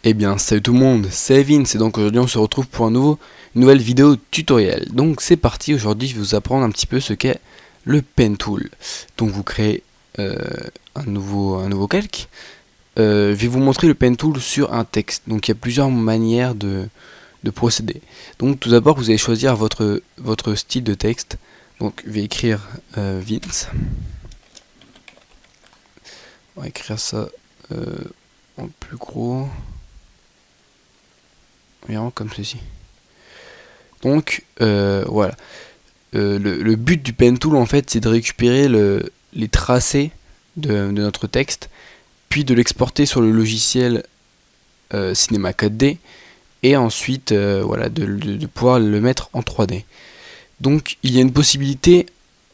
Eh bien salut tout le monde, c'est Vince et donc aujourd'hui on se retrouve pour une nouvelle vidéo tutoriel. Donc c'est parti, aujourd'hui je vais vous apprendre un petit peu ce qu'est le pen tool. Donc vous créez un nouveau calque. Je vais vous montrer le pen tool sur un texte. Donc il y a plusieurs manières de procéder. Donc tout d'abord vous allez choisir votre style de texte. Donc je vais écrire Vince. On va écrire ça en plus gros. Vraiment comme ceci. Donc voilà. Le but du pen tool en fait c'est de récupérer les tracés de notre texte, puis de l'exporter sur le logiciel Cinema 4D et ensuite voilà, de pouvoir le mettre en 3D. Donc il y a une possibilité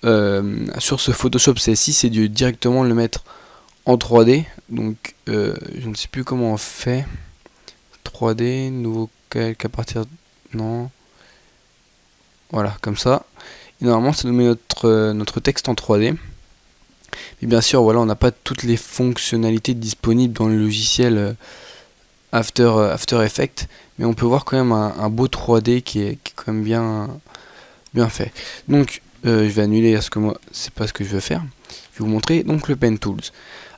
sur ce Photoshop CSI, c'est de directement le mettre en 3D. Donc je ne sais plus comment on fait. 3D, nouveau calque à partir... Non. Voilà, comme ça. Et normalement, ça nous met notre texte en 3D. Mais bien sûr, voilà, on n'a pas toutes les fonctionnalités disponibles dans le logiciel After Effects. Mais on peut voir quand même un beau 3D qui est quand même bien fait. Donc, je vais annuler parce que moi, c'est pas ce que je veux faire. Je vais vous montrer donc le Pen Tools.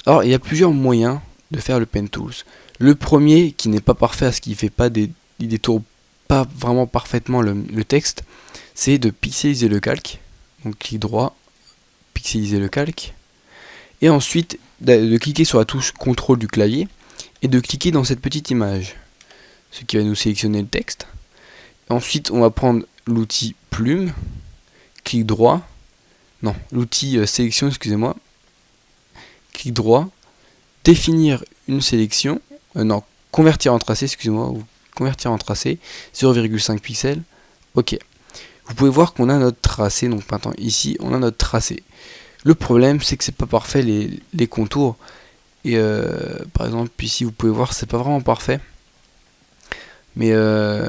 Alors, il y a plusieurs moyens de faire le Pen Tools. Le premier, qui n'est pas parfait, parce qu'il fait pas il détourne pas vraiment parfaitement le texte, c'est de pixeliser le calque. Donc clic droit, pixeliser le calque, et ensuite de cliquer sur la touche contrôle du clavier et de cliquer dans cette petite image, ce qui va nous sélectionner le texte. Et ensuite on va prendre l'outil plume, clic droit, non, l'outil sélection, excusez-moi, clic droit, définir une sélection, non, convertir en tracé, excusez-moi, ou convertir en tracé, 0,5 pixels, ok. Vous pouvez voir qu'on a notre tracé, donc maintenant ici on a notre tracé. Le problème c'est que c'est pas parfait les contours, et par exemple ici vous pouvez voir c'est pas vraiment parfait, mais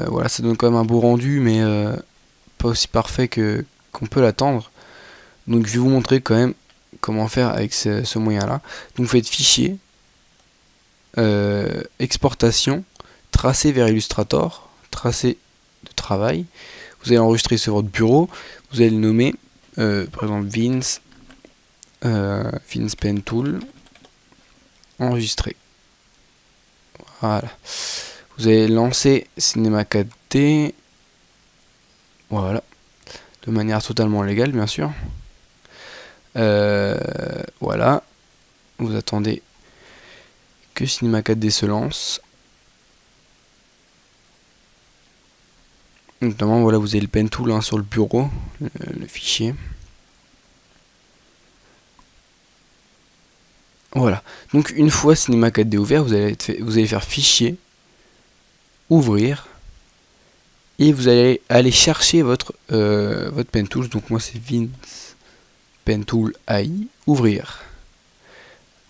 voilà, ça donne quand même un beau rendu, mais pas aussi parfait qu'on peut l'attendre. Donc je vais vous montrer quand même comment faire avec ce moyen là. Donc vous faites fichier, exportation, tracé vers Illustrator, tracé de travail. Vous allez enregistrer sur votre bureau, vous allez le nommer par exemple Vince Pen Tool, enregistrer. Voilà. Vous allez lancer Cinema 4D, voilà, de manière totalement légale bien sûr. Voilà. Vous attendez que Cinema 4D se lance. Notamment voilà, vous avez le pen tool sur le bureau, le fichier. Voilà. Donc une fois Cinema 4D ouvert, vous allez faire fichier, ouvrir, et vous allez aller chercher votre pen tool. Donc moi c'est Vince Pen Tool AI, ouvrir.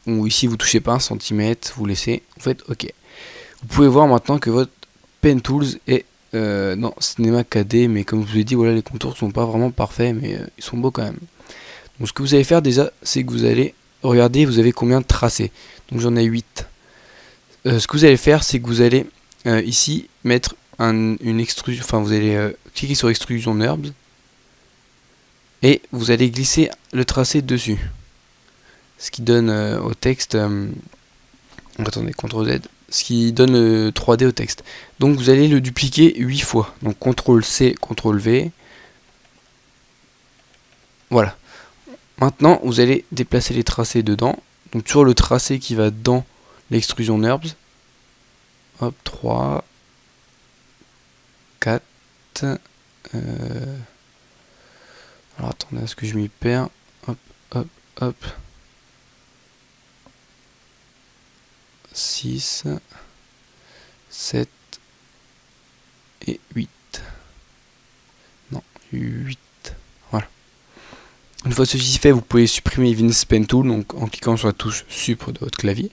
Ou ici vous touchez pas 1 cm, vous laissez, vous faites OK. Vous pouvez voir maintenant que votre pen tools est non, Cinema 4D, mais comme je vous ai dit, voilà, les contours sont pas vraiment parfaits, mais ils sont beaux quand même. Donc ce que vous allez faire déjà, c'est que vous allez regarder, vous avez combien de tracés. Donc j'en ai 8. Ce que vous allez faire, c'est que vous allez ici mettre une extrusion, enfin vous allez cliquer sur extrusion NURBS, et vous allez glisser le tracé dessus. Ce qui donne au texte, attendez, CTRL Z, ce qui donne le 3D au texte. Donc vous allez le dupliquer 8 fois. Donc CTRL C, CTRL V. Voilà. Maintenant, vous allez déplacer les tracés dedans. Donc sur le tracé qui va dans l'extrusion NURBS. Hop, 3, 4. Alors attendez, est-ce que je m'y perds? Hop, hop, hop. 6, 7 et 8. Non, 8. Voilà. Une fois ceci fait, vous pouvez supprimer Vince Pen Tool, donc en cliquant sur la touche Sup de votre clavier.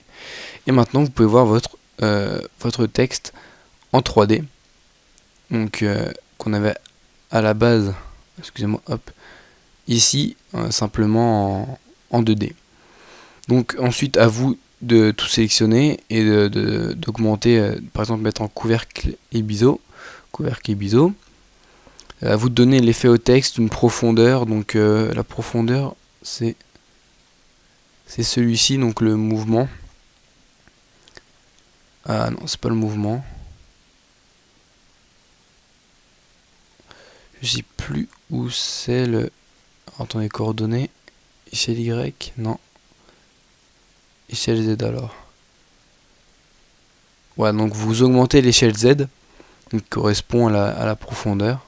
Et maintenant, vous pouvez voir votre texte en 3D. Donc, qu'on avait à la base, excusez-moi, hop, ici, simplement en 2D. Donc ensuite, à vous de tout sélectionner et d'augmenter, par exemple mettre en couvercle et biseau. À vous de donner l'effet au texte, une profondeur. Donc la profondeur, c'est celui-ci, donc le mouvement. Ah non, c'est pas le mouvement. Je sais plus où c'est le... Attendez, coordonnées. Échelle Y, non. Échelle Z alors. Voilà, donc vous augmentez l'échelle Z, qui correspond à la profondeur.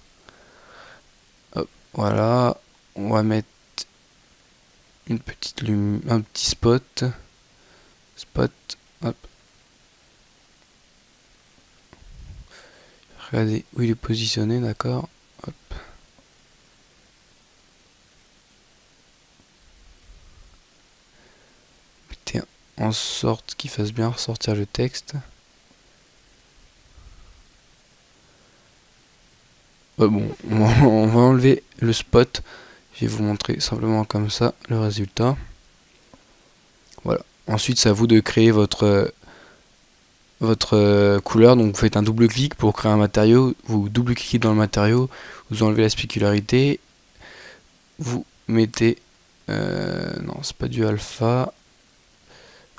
Hop, voilà, on va mettre une petite un petit spot. Hop. Regardez où il est positionné, d'accord. Hop. Mettez en sorte qu'il fasse bien ressortir le texte. Bon, on va enlever le spot. Je vais vous montrer simplement comme ça le résultat. Voilà. Ensuite, c'est à vous de créer votre couleur. Donc, vous faites un double clic pour créer un matériau. Vous double-cliquez dans le matériau. Vous enlevez la spécularité. Vous mettez... non, c'est pas du alpha.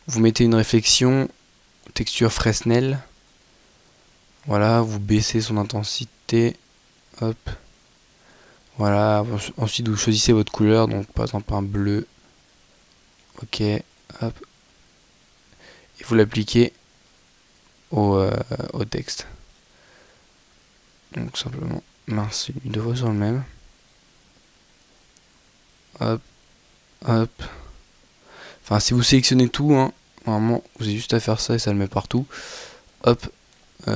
Vous mettez une réflexion. Texture Fresnel. Voilà, vous baissez son intensité. Hop. Voilà, ensuite vous choisissez votre couleur, donc par exemple un bleu. Ok, hop. Et vous l'appliquez au texte. Donc simplement, mince, il devrait sur le même. Hop, hop. Enfin, si vous sélectionnez tout, hein, normalement, vous avez juste à faire ça et ça le met partout. Hop, on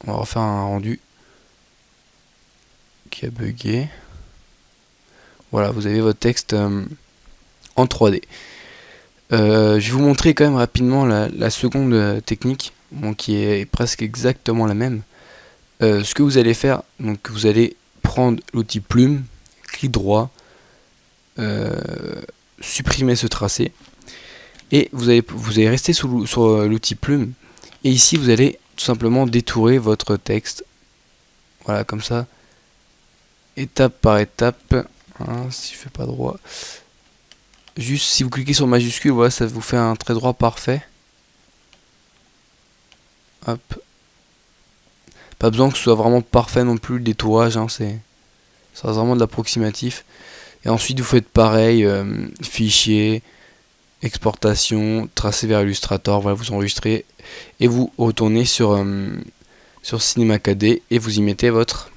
va refaire un rendu qui a bugué. Voilà, vous avez votre texte en 3D. Je vais vous montrer quand même rapidement la seconde technique, bon, qui est presque exactement la même. Ce que vous allez faire, donc vous allez prendre l'outil plume, clic droit, supprimer ce tracé, et vous allez rester sur l'outil plume, et ici vous allez tout simplement détourer votre texte. Voilà, comme ça, étape par étape. Hein, si je fais pas droit, juste si vous cliquez sur majuscule, voilà, ça vous fait un trait droit parfait. Hop. Pas besoin que ce soit vraiment parfait non plus le détourage, hein, ça reste vraiment de l'approximatif. Et ensuite vous faites pareil, fichier, exportation, tracé vers Illustrator, voilà, vous enregistrez et vous retournez sur Cinema 4D et vous y mettez votre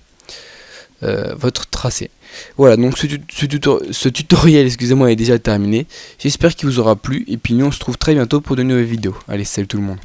tracé. Voilà, donc ce tutoriel, excusez-moi, est déjà terminé. J'espère qu'il vous aura plu et puis nous on se trouve très bientôt pour de nouvelles vidéos. Allez, salut tout le monde.